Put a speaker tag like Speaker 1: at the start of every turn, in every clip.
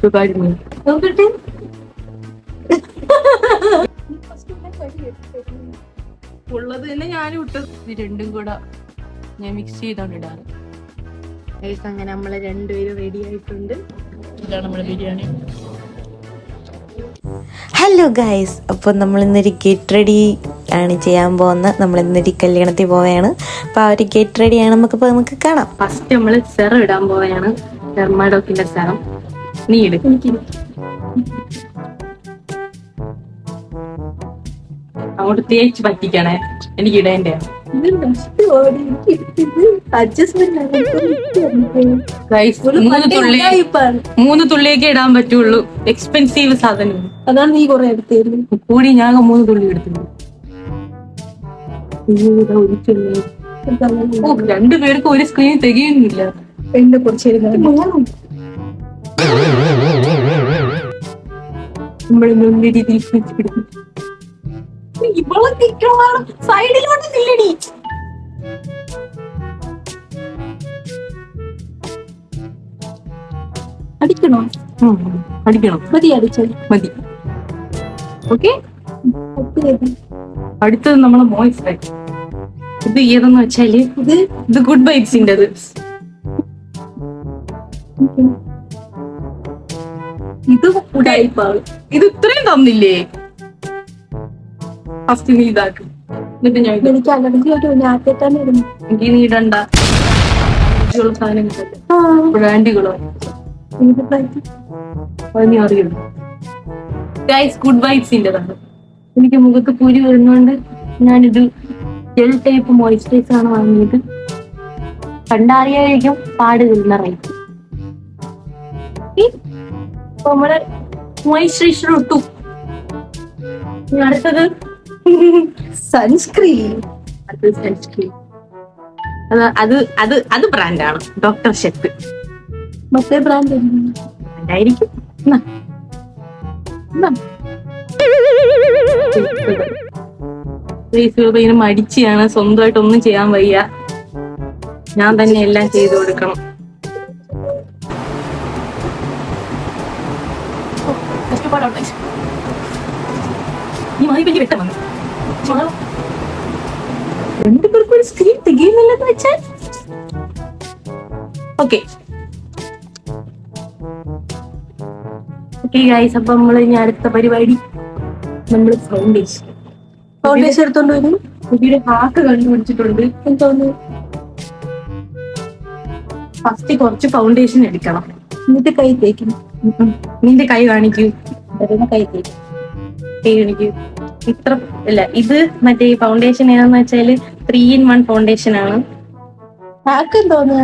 Speaker 1: നോക്കട്ടെ. ഉള്ളത് തന്നെ ഞാനും ഇട്ടത്. ഇത് രണ്ടും കൂടെ ഞാൻ മിക്സ് ചെയ്തോണ്ട് ഇടാറ്. അങ്ങനെ നമ്മള് രണ്ടുപേരും റെഡി ആയിട്ടുണ്ട്. ഇതാണ് നമ്മുടെ ബിരിയാണി.
Speaker 2: ഹലോ ഗൈസ്, അപ്പോൾ നമ്മളിന്നൊരു ഗെറ്റ് റെഡി ആണ് ചെയ്യാൻ പോകുന്നത്. നമ്മളിന്നൊരു കല്യാണത്തിൽ പോവുകയാണ്. അപ്പോൾ ആ ഒരു ഗെറ്റ് റെഡിയാണ് നമുക്ക് കാണാം.
Speaker 1: ഫസ്റ്റ് നമ്മൾ സെറം ഇടാൻ പോവുകയാണ്. ഡെർമാഡോക്കിന്റെ സെറം. നീ ഇട്. അങ്ങോട്ട് തേച്ച് പറ്റിക്കണേ. എനിക്ക് ഇടേണ്ടേ. മൂന്ന് തുള്ളിയൊക്കെ ഇടാൻ പറ്റുള്ളൂ. എക്സ്പെൻസീവ് സാധനം.
Speaker 3: അതാണ് നീ കൊറേ എടുത്തിരുന്നു.
Speaker 1: കൂടി ഞാൻ 3 തുള്ളി എടുത്തിട്ടുണ്ട്. 2 പേർക്ക് ഒരു സ്ക്രീൻ തികയുന്നില്ല.
Speaker 3: എന്നെ കുറച്ച്
Speaker 1: സൈഡിലോട്ട് നില്ലടി.
Speaker 3: അടിക്കണോ?
Speaker 1: അടിക്കണം.
Speaker 3: മതി, അടിച്ചാൽ
Speaker 1: മതി. ഓക്കെ. അടുത്തത് നമ്മള് മോയ്സ്ചറൈസർ. ഇത് ഏതെന്ന് വെച്ചാല് ഇത് ഗുഡ് വൈബ്സിന്റെ. ഇത് ഇത്രയും തന്നില്ലേ? ഫസ്റ്റ് നീ ഇതാക്കും. എന്നിട്ട് ഞാൻ
Speaker 3: എനിക്ക് അലർജി ഒരു ഞാറ്റാണ് ഇരുന്നു.
Speaker 1: എനിക്ക് നീ ഇടണ്ട. സാധനങ്ങളല്ലേ ബ്രാൻഡുകളോ നീ അറിയുള്ളൂ. ഗൈസ്, ഗുഡ് വൈബ്സിന്റെതാണ്. എനിക്ക് മുഖത്ത് കുരു വരുന്നോണ്ട് ഞാനിത് ജെൽ ടൈപ്പ് മോയ്സ്ചറൈസർ ആണ് വാങ്ങിയത്. കണ്ടറിയായിരിക്കും പാടുകൾ നിറയും. നമ്മള് മോയ്സ്ചറൈസർ ഇട്ടു. അടുത്തത്
Speaker 3: സൺസ്ക്രീൻ.
Speaker 1: സൺസ്ക്രീൻ. അത് ബ്രാൻഡാണ്. ഡോക്ടർ ഷെത്ത്.
Speaker 3: മറ്റേ ബ്രാൻഡ്
Speaker 1: ആയിരിക്കും. ഇങ്ങനെ മടിച്ചാണ്. സ്വന്തമായിട്ട് ഒന്നും ചെയ്യാൻ വയ്യ. ഞാൻ തന്നെ എല്ലാം ചെയ്തു കൊടുക്കണം. ഈ മതി വലിയ വെട്ടം വന്നു. 2 പേർക്ക് ഒരു സ്ക്രീൻ തികയുന്നില്ലെന്ന് വെച്ചാൽ ഓക്കെ. ഗൈസ്, അപ്പൊ നമ്മള് ഇനി അടുത്ത പരിപാടി നമ്മള് ഫൗണ്ടേഷൻ
Speaker 3: എടുത്തോണ്ട് വരും.
Speaker 1: പുതിയൊരു ഹാക്ക് കണ്ടുപിടിച്ചിട്ടുണ്ട്.
Speaker 3: എന്തോന്ന്?
Speaker 1: ഫസ്റ്റ് കുറച്ച് ഫൗണ്ടേഷൻ എടുക്കണം.
Speaker 3: എന്നിട്ട് കൈ തേക്കണം.
Speaker 1: നിന്റെ കൈ കാണിക്കൂ.
Speaker 3: കൈ തേക്കും.
Speaker 1: കൈ കാണിക്കൂ. ഇത്ര അല്ല, ഇത് മറ്റേ ഈ ഫൗണ്ടേഷൻ ഏതാന്ന് വെച്ചാല് 3-in-1 ഫൗണ്ടേഷൻ ആണ്.
Speaker 3: ഹാക്ക് എന്തോന്ന്?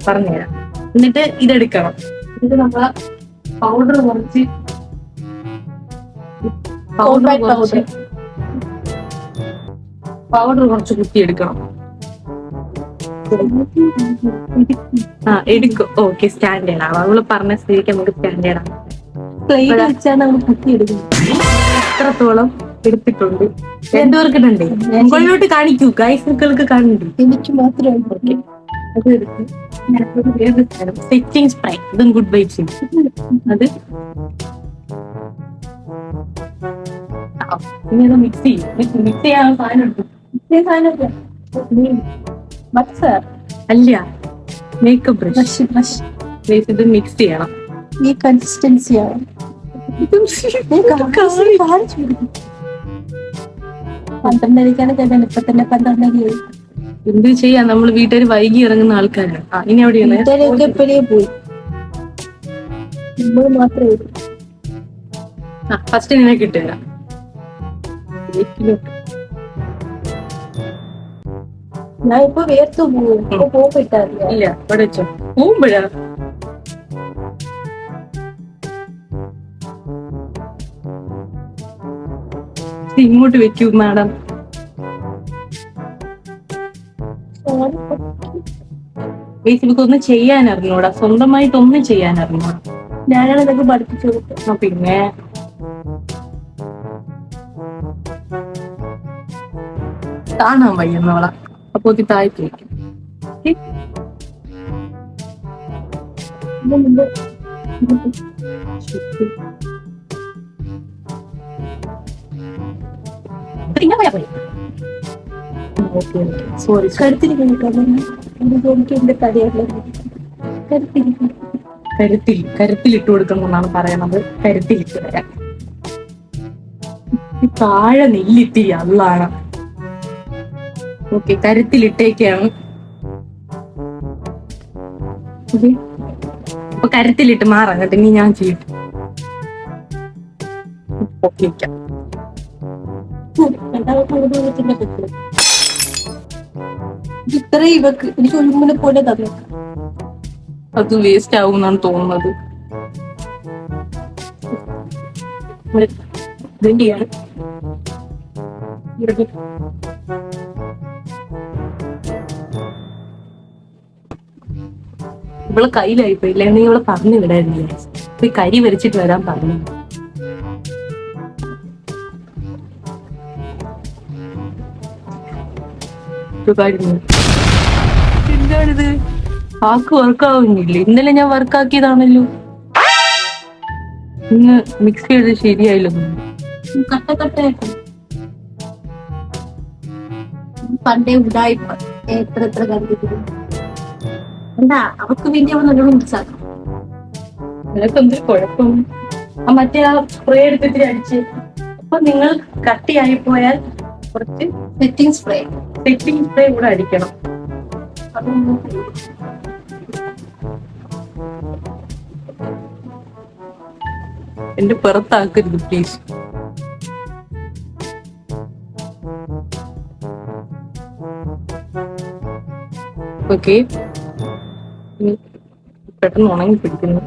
Speaker 1: പറഞ്ഞുതരാം. എന്നിട്ട് ഇതെടുക്കണം. എന്നിട്ട് നമ്മളെ പൗഡർ കുറച്ച് കുത്തിയെടുക്കണം. എടുക്കും. ഓക്കെ, സ്റ്റാൻഡേർഡ് ആണ്. അവള് പറഞ്ഞ സ്ഥിതിക്ക് നമുക്ക് സ്റ്റാൻഡേർഡ് ആണ്. എത്രത്തോളം എടുത്തിട്ടുണ്ട്? 2 പേർക്ക് ഇടണ്ടേ? മുകളിലോട്ട് കാണിക്കൂ. ഗൈസുകൾക്ക് കാണുന്നുണ്ട്.
Speaker 3: എനിക്ക് മാത്രമേ.
Speaker 1: ഓക്കെ, അത് എടുക്കും. Setting spray. ഇതും ഗുഡ് വൈബ്സ്. അത് മിക്സ് ചെയ്യും. മിക്സ് ചെയ്യാൻ സാധനം എടുക്കും. അല്ല, മേക്കപ്പ് ബ്രഷ്. ഇത് മിക്സ് ചെയ്യണം.
Speaker 3: ഈ കൺസിസ്റ്റൻസി ആണ്. പന്ത്രണ്ടരക്കാണ് ചേട്ടൻ. ഇപ്പൊ തന്നെ 12
Speaker 1: എന്ത് ചെയ്യാ? നമ്മള് വീട്ടുകാർ വൈകി ഇറങ്ങുന്ന ആൾക്കാരാണ്. ഇനി എവിടെയാണ്
Speaker 3: എപ്പോഴേ പോയി. നമ്മൾ മാത്രമേ
Speaker 1: ഫസ്റ്റ് നിന്നെ കിട്ടുക.
Speaker 3: ഞാൻ ഇപ്പൊ വേർത്തു പോകും. പോയിട്ടില്ല.
Speaker 1: ഇല്ല, ഇവിടെ വെച്ചോ. പോകുമ്പോഴാ ഇങ്ങോട്ട് വെക്കൂ മാഡം. ഫേസ്ബുക്ക് ഒന്നും ചെയ്യാൻ അറിഞ്ഞൂടാ. സ്വന്തമായിട്ടൊന്നും ചെയ്യാൻ അറിഞ്ഞൂടാ.
Speaker 3: ഞാനാണ് ഇതൊക്കെ പഠിപ്പിച്ചു കൊടുത്തത്.
Speaker 1: പിന്നെ കാണാൻ വയ്യുന്നവളാ. അപ്പൊ താഴ്ത്തി വയ്ക്കും. സോറി, കരുത്തിലിട്ട് കൊടുക്കണമെന്നാണ് പറയണത്. കരുത്തിലിട്ട് വരാൻ താഴെ നെല്ലിത്തിരി അള്ളാണ്. ഓക്കെ, കരുത്തിലിട്ടേക്കാണ്. അപ്പൊ കരുത്തിലിട്ട് മാറാം കേട്ടോ. ഇനി ഞാൻ ചെയ്യട്ടെ. ഓക്കെ,
Speaker 3: ഇത്ര ഇവക്ക് എനിക്ക് ഒഴുങ്ങിനെ പോലെ തന്നെ
Speaker 1: അത് വേസ്റ്റ് ആവും എന്നാണ് തോന്നുന്നത്. ഇതിന്റെയാണ് ഇവളെ കയ്യിലായിപ്പോ ഇല്ലെങ്കിൽ ഇവളെ പറഞ്ഞു വിടായിരുന്നില്ല. ഈ കരി വരച്ചിട്ട് വരാൻ പറഞ്ഞു. എന്താണിത്? ആക്ക് വർക്കാവുന്നില്ലേ? ഇന്നലെ ഞാൻ വർക്കാക്കിയതാണല്ലോ. ഇന്ന് മിക്സ് ചെയ്ത് ശരിയായില്ല.
Speaker 3: കട്ടക്കട്ടായിട്ട് പണ്ടേ ഉണ്ടായിപ്പോ എത്ര കണ്ടിട്ട് എന്താ അവർക്ക് വേണ്ടി അവൾ നല്ലോണം മിക്സാക്കും.
Speaker 1: നിനക്ക് എന്തൊരു കുഴപ്പം? മറ്റേ ആ സ്പ്രേ എടുത്തിട്ട് അടിച്ച്. അപ്പൊ നിങ്ങൾ കട്ടിയായി പോയാൽ കുറച്ച്
Speaker 3: സെറ്റിംഗ് സ്പ്രേ
Speaker 1: കൂടെ അടിക്കണം. എന്റെ പുറത്താക്കരുത് പ്ലീസ്. ഓക്കെ, പെട്ടെന്ന് ഉണങ്ങി പിടിക്കുന്നു.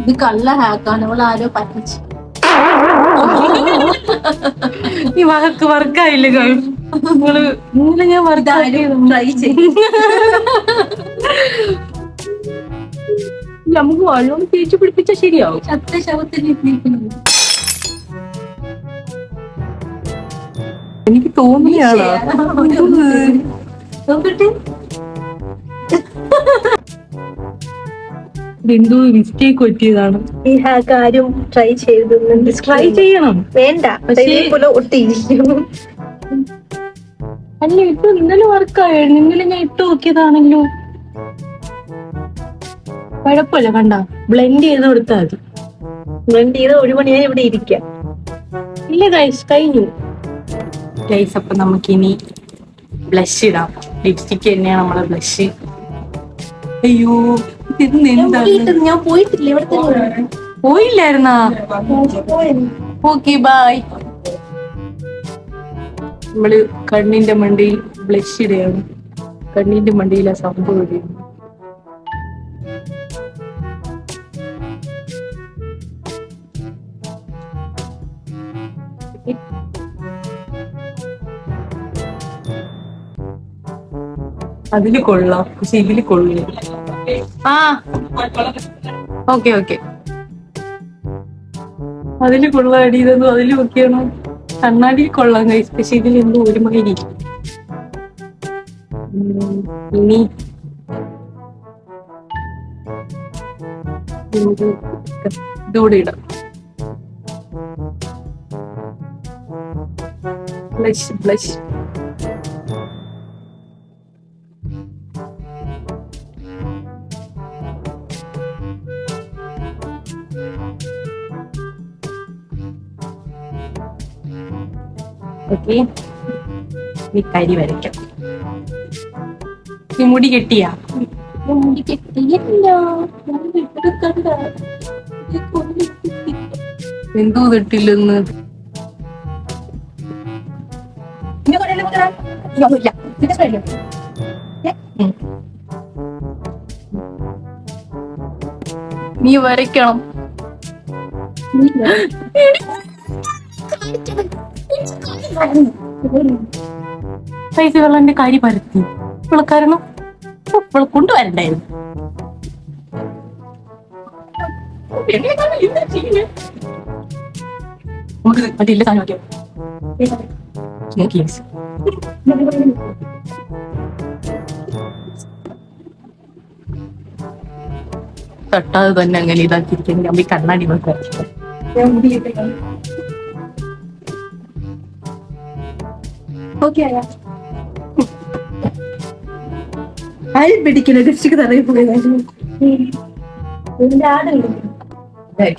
Speaker 3: ഇത് കള്ള ഹാക്കാണ്. അവൾ ആരോ പറ്റിച്ചു.
Speaker 1: ഈ വർക്കായില്ല. ഇന്നലെ ഞാൻ
Speaker 3: ട്രൈ ചെയ്യും.
Speaker 1: നമുക്ക് വെള്ളം തേച്ച് പിടിപ്പിച്ച ശരിയാവും.
Speaker 3: ശവത്തിൽ
Speaker 1: എനിക്ക് തോന്നിയാണ്.
Speaker 3: നോക്കട്ടെ.
Speaker 1: എന്തോ മിസ്റ്റേക്ക് പറ്റിയതാണ്.
Speaker 3: ഈ ഹാക്ക് ആരും ട്രൈ ചെയ്തു.
Speaker 1: ട്രൈ ചെയ്യണം.
Speaker 3: വേണ്ട, പോലെ ഒട്ടിയിരിക്കും.
Speaker 1: അല്ല, ഇപ്പൊ ഇന്നലെ വർക്കായിരുന്നു. ഇന്നലെ ഞാൻ ഇട്ട് നോക്കിയതാണല്ലോ. കുഴപ്പമില്ല. കണ്ട, ബ്ലെൻഡ് ചെയ്ത് കൊടുത്താൽ മതി.
Speaker 3: ബ്ലെൻഡ് ചെയ്ത് 1 മണിയായി ഇവിടെ ഇരിക്കാം.
Speaker 1: ഇല്ല ഗൈസ്, കഴിഞ്ഞു ഗൈസ്. അപ്പൊ നമുക്കിനി ബ്ലഷ് ഇടാം. ലിപ്സ്റ്റിക് തന്നെയാണ് നമ്മളെ ബ്ലഷ്. അയ്യോ,
Speaker 3: ഞാൻ പോയിട്ടില്ല. ഇവിടെ തന്നെ
Speaker 1: പോയില്ലായിരുന്നാ? Okay, by. നമ്മള് കണ്ണിന്റെ മണ്ടിയിൽ ബ്ലഷ് ഇടുകയാണ്. കണ്ണിന്റെ മണ്ടിയിലാ സംഭവം ഇടുകയാണ്. അതില് കൊള്ളാം, പക്ഷെ ഇതില് കൊള്ളില്ല. ആ ഓക്കെ, അതില് കൊള്ളാടി. ഇതൊന്നും അതില് നോക്കിയാണോ? കണ്ണാടിയിൽ കൊള്ളാം കഴിച്ചു, പക്ഷെ ഇതിൽ എന്തോ ഒരു മൈരി. ഇനി ഇതൂടെ ഇടാം. Blush okay. ഈ കരി വരയ്ക്കാം. ഈ മുടി കെട്ടിയാ?
Speaker 3: മുടി കെട്ടിയില്ല.
Speaker 1: എന്തോ തെട്ടില്ലെന്ന്. നീ വരയ്ക്കണം. പൈസ വെള്ളന്റെ കാര്യം പരത്തി ഇവളെ കാരണം ഇവളെ കൊണ്ടുവരണ്ടായിരുന്നു. നമുക്ക് മറ്റേ ഇല്ല സാധനം നോക്കിയോ? തട്ടാതെ തന്നെ അങ്ങനെ ഇതാക്കിയിരിക്കും. ഞാൻ ഈ കണ്ണാടി നോക്കാം. ആരും പിടിക്കണ ലിപ്സ്റ്റിക് തറയിൽ പോയതായിരുന്നു.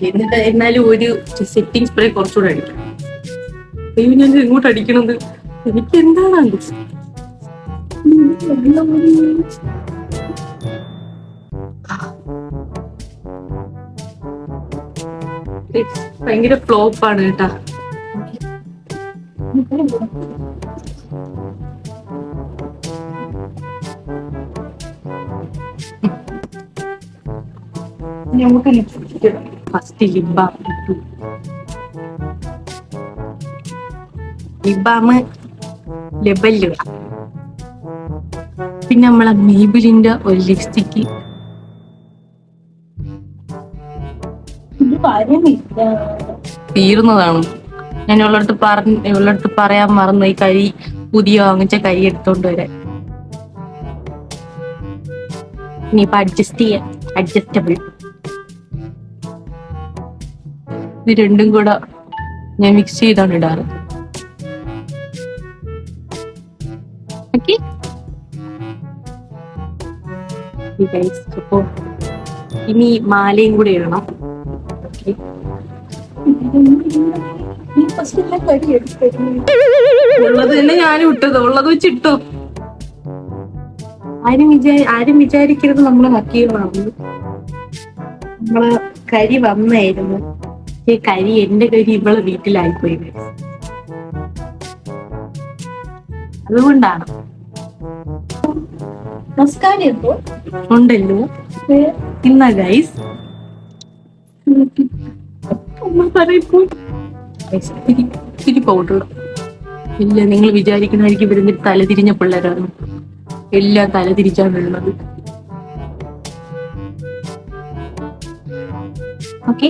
Speaker 1: എന്നിട്ട് എന്നാലും ഒരു സെറ്റിംഗ് സ്പ്രേ കുറച്ചുകൂടെ അടിക്കണം. ഞാൻ ഇങ്ങോട്ട് അടിക്കണത് എനിക്ക് എന്താണ് ഭയങ്കര ഫ്ലോപ്പാണ് കേട്ടാ. നമുക്ക് ഫസ്റ്റ് ലിബാമ് ലെബല്, പിന്നെ നമ്മളെ മേബിലിന്റെ ഒരു ലിപ്സ്റ്റിക്ക്. തീർന്നതാണ്. ഞാൻ ഇവളടുത്ത് പറയാൻ മറന്നു ഈ കരി പുതിയ വാങ്ങിച്ച കരി എടുത്തോണ്ട് വരാൻ. ഇനിയിപ്പൊ അഡ്ജസ്റ്റ് ചെയ്യാം. അഡ്ജസ്റ്റബിൾ. ഇത് രണ്ടും കൂടെ ഞാൻ മിക്സ് ചെയ്താണ് ഇടാറ്. ഓക്കെ, അപ്പൊ ഇനി മാലയും കൂടെ ഇടണം. ഉള്ളത് തന്നെ ഞാനും ഇട്ടത്, ഉള്ളത് വെച്ചിട്ടോ. ആരും വിചാരിക്കരുത് നമ്മള് ഹക്കീറാണ്. നമ്മളെ കരി വന്നായിരുന്നു. ഈ കരി എന്റെ കരി ഇവളെ വീട്ടിലായിപ്പോയി. അതുകൊണ്ടാണ്. ഉണ്ടല്ലോ ഇന്ന ഗൈസ്. ഇത്തിരി പൗഡർ ഇല്ല. നിങ്ങൾ വിചാരിക്കണമായിരിക്കും ഇവരുന്നിട്ട് തലതിരിഞ്ഞ പിള്ളേരാണ്. എല്ലാം തലതിരിച്ചാണ് ഉള്ളത്. ഓക്കെ,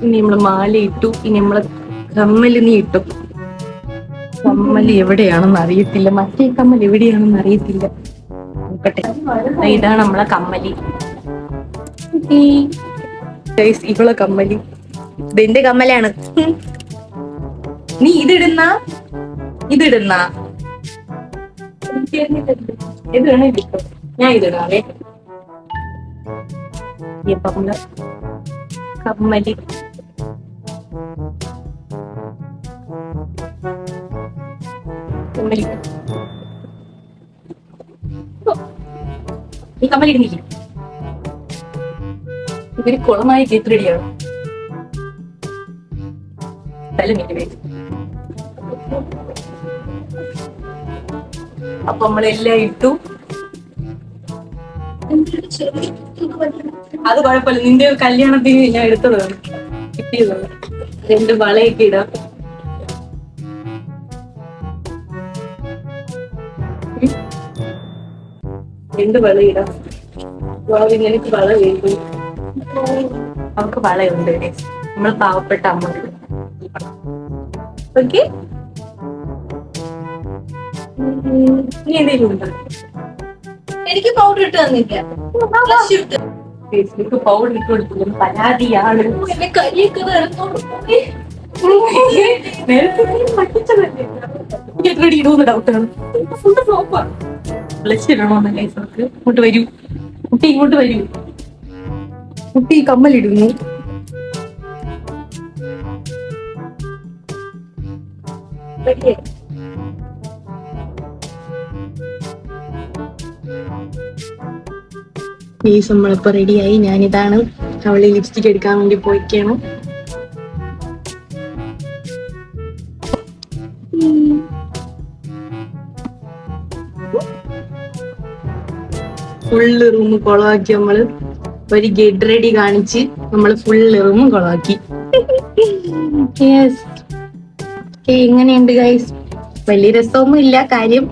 Speaker 1: ഇനി നമ്മള് മാല ഇട്ടു. ഇനി നമ്മള് കമ്മല് നീ ഇട്ടു. കമ്മല് എവിടെയാണെന്ന് അറിയത്തില്ല. മറ്റേ കമ്മൽ എവിടെയാണെന്ന് അറിയത്തില്ല. നോക്കട്ടെ. ഇതാണ് നമ്മളെ കമ്മലി. ഇവളെ കമ്മലി. ഇതെന്റെ കമ്മലാണ്. നീ ഇതിടുന്ന ഇത് വേണേ കിട്ടും. ഞാൻ ഇതിടാവേ. കമ്മലി ഈ കമ്മലി ഇടുന്നില്ല. ഇവര് കുളമായി കേത്രടിയാണ്. അപ്പൊ നമ്മളെല്ലാം ഇട്ടു. അത് കുഴപ്പമില്ല. നിന്റെ കല്യാണത്തിന് ഞാൻ എടുത്തതാണ്, കിട്ടിയതാണ്. 2 വളയൊക്കെ ഇടാം. വളയിടാം. എനിക്ക് വള വേണ്ടി നമുക്ക് വളയുണ്ട്. നമ്മൾ പാവപ്പെട്ട അമ്മ. ഓക്കെ, നീ എന്തെങ്കിലും ഉണ്ടോ? എനിക്ക് പൗഡർ ഇട്ട് തന്നില്ല. പൗഡർ ഇട്ട് കൊടുത്തില്ല. പരാതിയാണ്. നേരത്തെ ഇടുന്ന ഡൗട്ടാണ്. ഫുഡ് ഫ്ലോപ്പാണ്. ബ്ലഷ് ഇടണോന്ന് ഗൈസ്. നമുക്ക് ഇങ്ങോട്ട് വരൂ കുട്ടി, ഇങ്ങോട്ട് വരൂ കുട്ടി. കമ്മലിടുന്നു. ഗൈസ് നമ്മളിപ്പോ റെഡിയായി. ഞാനിതാണ്. അവള് ലിപ്സ്റ്റിക് എടുക്കാൻ വേണ്ടി പോയിക്കാണ്. Full room കൊളവാക്കി. നമ്മള് ഒരു ഗെറ്റ് റെഡി കാണിച്ച് നമ്മള് ഫുള്ള് റൂം കൊളവാക്കി. എങ്ങനെയുണ്ട് ഗൈസ്? വലിയ രസമൊന്നും ഇല്ല. കാര്യം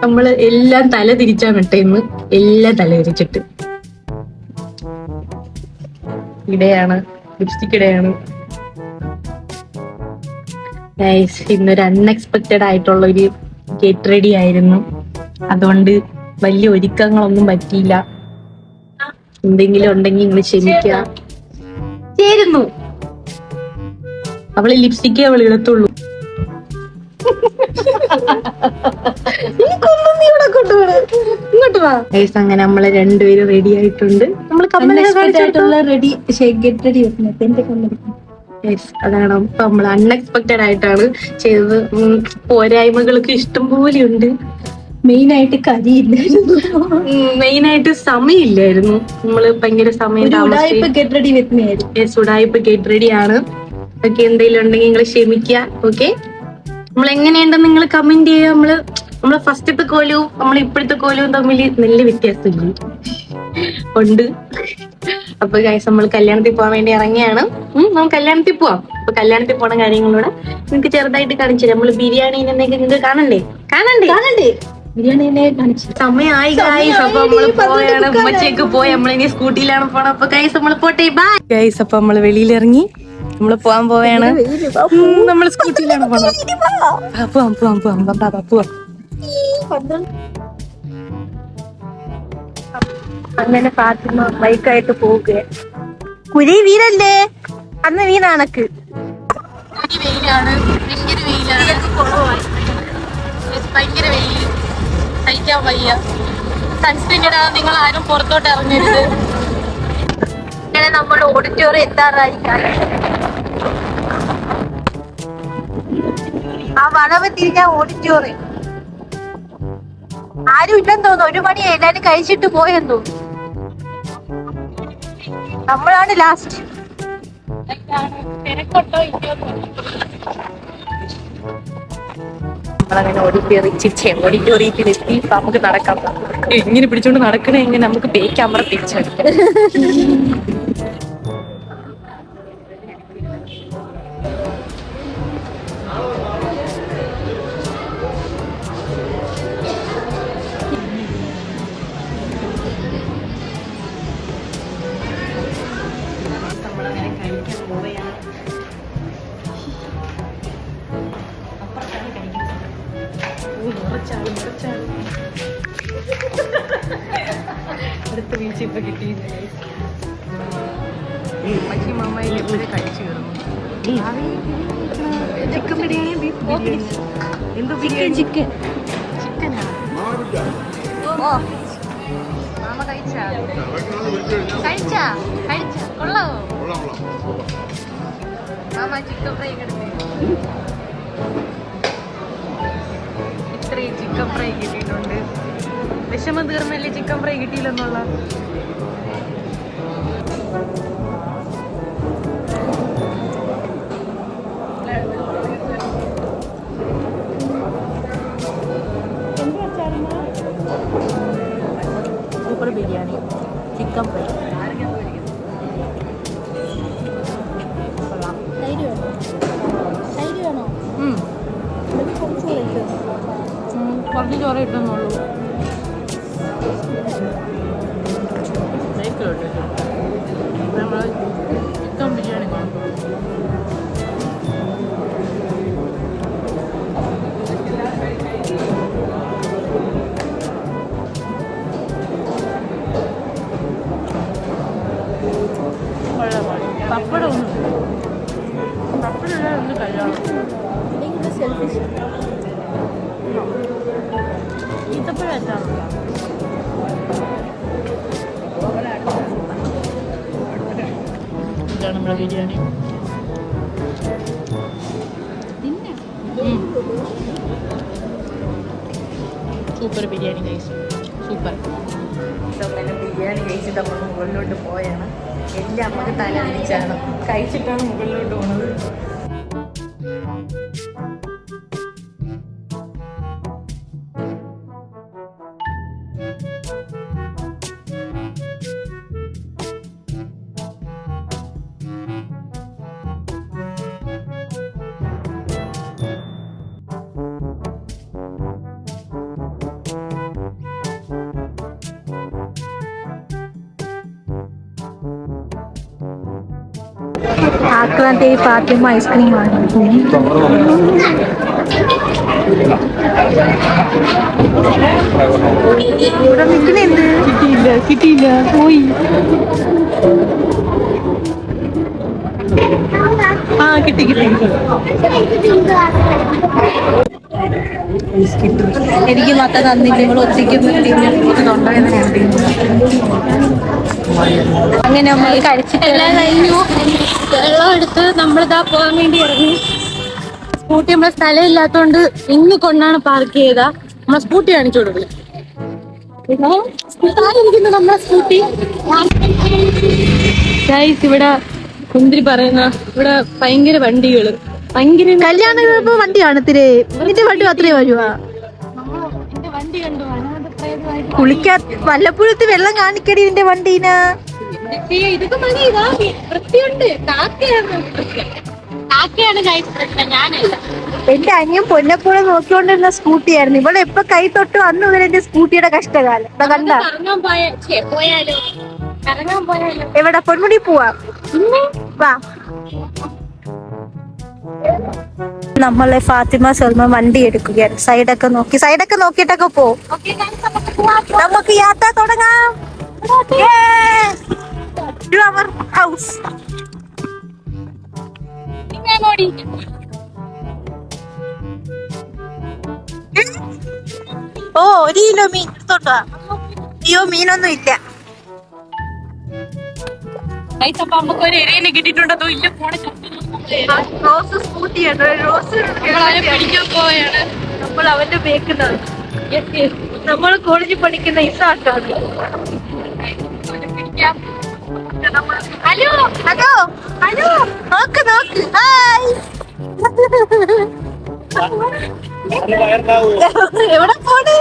Speaker 1: നമ്മള് എല്ലാം തല തിരിച്ചാണ് ഇട്ടേന്ന്. എല്ലാം തല തിരിച്ചിട്ട് ഇടയാണ്, ലിപ്സ്റ്റിക് ഇടയാണ്. ഇന്നൊരു അൺഎക്സ്പെക്റ്റഡ് ആയിട്ടുള്ള ഒരു ഗെറ്റ് റെഡി ആയിരുന്നു. അതുകൊണ്ട് വലിയ ഒരുക്കങ്ങളൊന്നും പറ്റിയില്ല. എന്തെങ്കിലും ഉണ്ടെങ്കിൽ നിങ്ങൾ ക്ഷമിക്കുക. ചേരുന്നു. അവള് ലിപ്സ്റ്റിക്കേ അവൾ ഇടത്തുള്ളൂ. ഇങ്ങോട്ട് വാ. അങ്ങനെ നമ്മള് രണ്ടുപേരും റെഡി ആയിട്ടുണ്ട്. നമ്മള്
Speaker 3: റെഡി ഗെറ്റ് റെഡി
Speaker 1: അതാണ് ഇപ്പൊ നമ്മൾ അൺഎക്സ്പെക്റ്റഡ് ആയിട്ടാണ് ചെയ്തത്. പോരായ്മകൾക്ക് ഇഷ്ടം പോലെയുണ്ട്.
Speaker 3: മെയിനായിട്ട് കരിയില്ലായിരുന്നു,
Speaker 1: മെയിനായിട്ട് സമയമില്ലായിരുന്നു. നമ്മള് ഭയങ്കര സമയം
Speaker 3: ഗെറ്റ് റെഡി വരുന്നതായിരുന്നു.
Speaker 1: ഉടായിപ്പ് ഗെറ്റ് റെഡി ആണ്. ഓക്കെ, എന്തെങ്കിലും ഉണ്ടെങ്കിൽ നിങ്ങൾ ക്ഷമിക്കുക. ഓക്കെ, നമ്മൾ എങ്ങനെയുണ്ടെന്ന് നിങ്ങൾ കമന്റ് ചെയ്യുക. നമ്മളെ ഫസ്റ്റത്തെ കോലവും നമ്മളെ ഇപ്പോഴത്തെ കോലവും തമ്മിൽ നല്ല വ്യത്യാസമില്ല ഉണ്ട്. അപ്പൊ ഗൈസ്, നമ്മൾ കല്യാണത്തിൽ പോകാൻ വേണ്ടി ഇറങ്ങിയാണ്. നമുക്ക് കല്യാണത്തിൽ പോവാം. അപ്പൊ കല്യാണത്തിൽ പോണ കാര്യങ്ങളൂടെ നിങ്ങൾക്ക് ചെറുതായിട്ട് കാണിച്ചു തരാം. നമ്മള് ബിരിയാണി നിങ്ങൾക്ക് കാണണ്ടേ
Speaker 3: ബിരിയാണിനെ കാണിച്ചു.
Speaker 1: സമയമായി ഗൈസ്. അപ്പൊ നമ്മള് പോയാണ്. ഉമ്മച്ചയൊക്കെ പോയി. നമ്മളിനി സ്കൂട്ടിയിലാണ് പോണത്. അപ്പൊ ഗൈസ് നമ്മള് പോട്ടെ. Bye guys. അപ്പൊ നമ്മള് വെളിയിലിറങ്ങി. നമ്മള് പോവാൻ പോവാണ്. നമ്മള് സ്കൂട്ടിയിലാണ് പോണത്. പോവാം. അങ്ങനെ ഫാത്തിമ ബൈക്കായിട്ട് പോവുകയാണ്. കുരി വീരല്ലേ? അന്ന് വീണാണക്ക്. വെയിലാണ്, ഭയങ്കര വെയിലാണ്. ഭയങ്കര വെയിൽ, സഹിക്കാൻ വയ്യ. സൺസ്ക്രീൻ ഇടാതെ നിങ്ങൾ ആരും പുറത്തോട്ട് ഇറങ്ങരുത്. ഇങ്ങനെ നമ്മൾ ഓഡിറ്റോറിയം എത്താറായി. ആ വളവ് തിരിഞ്ഞ ഓഡിറ്റോറിയം. ആരും ഇല്ലെന്ന് തോന്നുന്നു. 1 മണി എല്ലാരും കഴിച്ചിട്ട് പോയെന്ന് തോന്നുന്നു. നമ്മളാണ് ലാസ്റ്റ്. നമ്മളങ്ങനെ ഓഡിറ്റോറിയത്തിൽ എത്തി. നമുക്ക് നടക്കാം. ഇങ്ങനെ പിടിച്ചോണ്ട് നടക്കണേ എങ്ങനെ? നമുക്ക് ബേക്ക് ക്യാമറ തിരിച്ചടിക്കാം. നമ്മളങ്ങനെ കഴിക്കാൻ പോവുകയാണ്. അടുത്ത വീഴ്ച ഇപ്പൊ കിട്ടിയില്ല. മച്ചി മാമയിൽ എപ്പോഴും കഴിച്ചു കയറുന്നു. ചിക്കൻ ബിരിയാണി, ബീഫ് ബിരിയാണി, എന്തോ ചിക്കനാണ്. മാമ കഴിച്ചാ കൊള്ളാവോ? മാമ ചിക്കൻ ഫ്രൈ കിടത്തി. ഇത്രയും ചിക്കൻ ഫ്രൈ കിട്ടിയിട്ടുണ്ട്. വിഷമം തീർന്നല്ലേ ചിക്കൻ ഫ്രൈ കിട്ടിയില്ലെന്നുള്ള. Super biryani, chicken fry. കുറച്ച് ചോറ് കിട്ടുന്നുള്ളൂ. നമ്മൾ ചിക്കൻ ബിരിയാണി പപ്പടം ഒന്ന് കല്യാണം ഈത്തപ്പഴം. ഇതാണ് നമ്മുടെ ബിരിയാണി. സൂപ്പർ ബിരിയാണി കഴിച്ചു. സൂപ്പർ. അങ്ങനെ ബിരിയാണി കഴിച്ചിട്ട് നമ്മൾ മുകളിലോട്ട് പോയാണ്. എല്ലാം നമുക്ക് തല തിരിച്ചാണ് കഴിച്ചിട്ടാണ് മുകളിലോട്ട് പോണത്.
Speaker 3: ആക്രാന്തി ഫാത്തിമ ഐസ്ക്രീമാണ്. ഇവിടെ നിൽക്കുന്നുണ്ട്.
Speaker 1: കിട്ടിയില്ല പോയി. കിട്ടി.
Speaker 3: എനിക്ക് മത്ത തന്നില്ല. ഇവിടെ ഒറ്റയ്ക്ക് അങ്ങനെ നമ്മൾ കഴിച്ചിട്ടെല്ലാം കഴിഞ്ഞു. വെള്ളം എടുത്ത് നമ്മളിതാ പോകാൻ വേണ്ടി ഇറങ്ങി. സ്കൂട്ടി നമ്മളെ സ്ഥലം ഇല്ലാത്തോണ്ട് ഇന്ന് കൊണ്ടാണ് പാർക്ക് ചെയ്ത. നമ്മളെ സ്കൂട്ടി കാണിച്ചു കൊടുക്കും. പിന്നെ നമ്മളെ സ്കൂട്ടി
Speaker 1: ഇവിടെ കുന്തിരി പറയുന്ന ഇവിടെ ഭയങ്കര വണ്ടികള്, ഭയങ്കര
Speaker 3: കല്യാണം വണ്ടി കാണത്തില്ലേ? ഇതിന്റെ വണ്ടി മാത്രമേ വരുവാ.
Speaker 1: വണ്ടി കണ്ടു.
Speaker 3: കുളിക്കാ വല്ലപ്പോഴത്തെ വെള്ളം കാണിക്കടി ഇതിന്റെ വണ്ടീന്.
Speaker 1: ഇതൊക്കെ മതി. ഇതാ വൃത്തിയുണ്ട്. കാക്കയാണ് പ്രശ്നം, ഞാനല്ല.
Speaker 3: എന്റെ അനിയൻ പൊന്നപ്പോഴെ നോക്കിക്കൊണ്ടിരുന്ന സ്കൂട്ടിയായിരുന്നു. ഇവിടെ എപ്പൊ കൈ തൊട്ടു അന്ന് മുതൽ എന്റെ സ്കൂട്ടിയുടെ കഷ്ടകാലം. കണ്ട
Speaker 1: കറങ്ങാൻ പോയാലോ?
Speaker 3: എവിടെ? പൊന്മുടി പോവാം. വാ. നമ്മളെ ഫാത്തിമ സൽമാൻ വണ്ടി എടുക്കുകയാണ്. സൈഡൊക്കെ നോക്കിയിട്ടൊക്കെ പോ. നമുക്ക് യാത്ര തുടങ്ങാം. അവർ ഹൗസ്. ഓ, 1 കിലോ മീൻ എടുത്തോട്ടോ. അയ്യോ, മീനൊന്നും ഇല്ല.
Speaker 1: നമുക്ക് ഒരു എരേനെ കിട്ടിയിട്ടുണ്ടോ ഇല്ല.
Speaker 3: റോസ് സ്കൂട്ടിയാണ്. റോസ്
Speaker 1: പഠിക്കാൻ പോവുകയാണ്.
Speaker 3: നമ്മൾ അവന്റെ ബേക്കുന്നത്. നമ്മൾ കോളേജിൽ പഠിക്കുന്ന ഇസാക്കാണ്. ഹലോ ഹലോ ഹലോ, നോക്ക്. ഹായ്. എവിടെ പോണ്?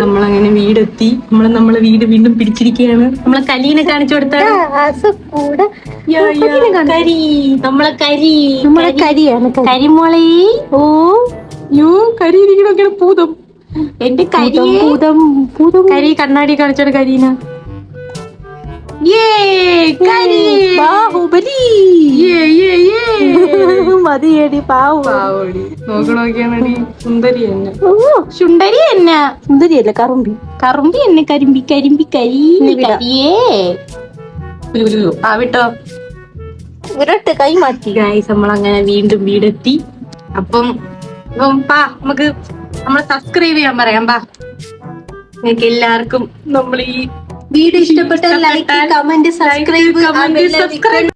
Speaker 1: നമ്മളങ്ങനെ വീടെത്തി. നമ്മളെ വീട് വീണ്ടും പിടിച്ചിരിക്കുകയാണ്. നമ്മളെ കലീനെ കാണിച്ചു കൊടുത്താണ്. നമ്മളെ
Speaker 3: കരിയാണ്.
Speaker 1: കരിമോളെ. ഓ യോ, കരി ഇരിക്കണൊക്കെയാണ് പൂതം. എന്റെ കരി കണ്ണാടി കാണിച്ചോട് കരീന.
Speaker 3: ബാഹുബലി. മതിയേടി പാവോടി.
Speaker 1: നോക്കണോക്കിയാണടി സുന്ദരി തന്നെ.
Speaker 3: സുന്ദരി തന്നെ. സുന്ദരിയല്ല, കറുമ്പി തന്നെ. കരിയേ.
Speaker 1: വിട്ടോ.
Speaker 3: ഇരട്ട് കൈ മാറ്റി.
Speaker 1: ഗൈസ്, നമ്മളങ്ങനെ വീണ്ടും വീടെത്തി. അപ്പം നമുക്ക് നമ്മളെ സബ്സ്ക്രൈബ് ചെയ്യാൻ പറയാം. നിങ്ങൾക്ക് എല്ലാവർക്കും നമ്മൾ ഈ
Speaker 3: വീഡിയോ ഇഷ്ടപ്പെട്ട ലൈക്ക്, കമന്റ്, സബ്സ്ക്രൈബ്.